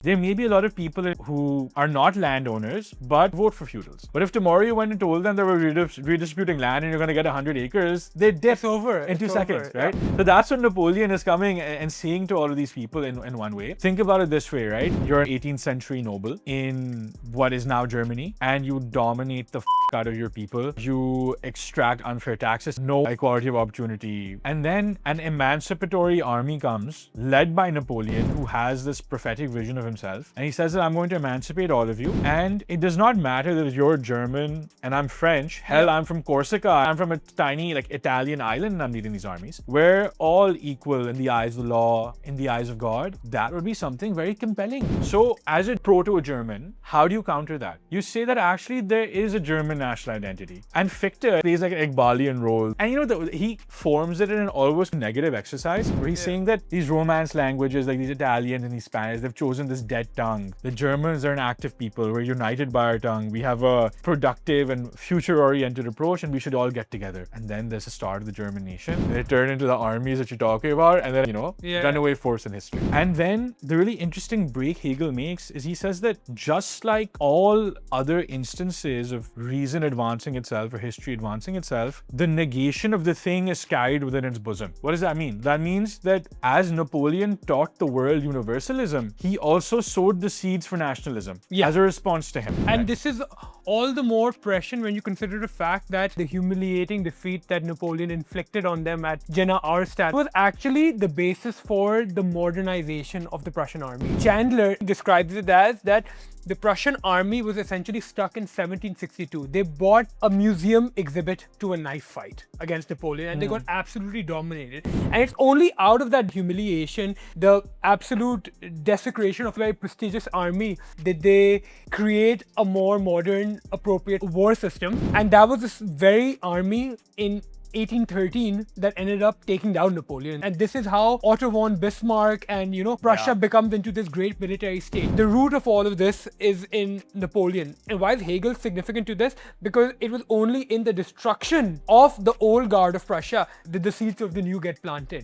There may be a lot of people who are not landowners, but vote for feudals. But if tomorrow you went and told them they were redistributing land and you're going to get 100 acres, they'd dip in 2 seconds, right? Yeah. So that's what Napoleon is coming and saying to all of these people in one way. Think about it this way, right? You're an 18th century noble in what is now Germany, and you dominate the out of your people. You extract unfair taxes, no equality of opportunity. And then an emancipatory army comes, led by Napoleon, who has this prophetic vision of himself. And he says that I'm going to emancipate all of you. And it does not matter that you're German and I'm French. Hell, I'm from Corsica. I'm from a tiny Italian island and I'm leading these armies. We're all equal in the eyes of the law, in the eyes of God. That would be something very compelling. So as a proto-German, how do you counter that? You say that actually there is a German national identity. And Fichte plays like an Iqbalian role. And he forms it in an almost negative exercise where he's saying that these Romance languages, like these Italians and these Spanish, they've chosen this dead tongue. The Germans are an active people. We're united by our tongue. We have a productive and future-oriented approach and we should all get together. And then there's the start of the German nation. They turn into the armies that you're talking about and then, runaway force in history. And then the really interesting break Hegel makes is he says that just like all other instances of reason advancing itself or history advancing itself, the negation of the thing is carried within its bosom. What does that mean? That means that as Napoleon taught the world universalism, he also sowed the seeds for nationalism as a response to him. And this is all the more prescient when you consider the fact that the humiliating defeat that Napoleon inflicted on them at Jena Auerstadt was actually the basis for the modernization of the Prussian army. Chandler describes it as that the Prussian army was essentially stuck in 1762. They bought a museum exhibit to a knife fight against Napoleon and they got absolutely dominated. And it's only out of that humiliation, the absolute desecration of a very prestigious army, that they create a more modern, appropriate war system. And that was this very army in 1813 that ended up taking down Napoleon. And this is how Otto von Bismarck and, Prussia becomes into this great military state. The root of all of this is in Napoleon. And why is Hegel significant to this? Because it was only in the destruction of the old guard of Prussia that the seeds of the new get planted.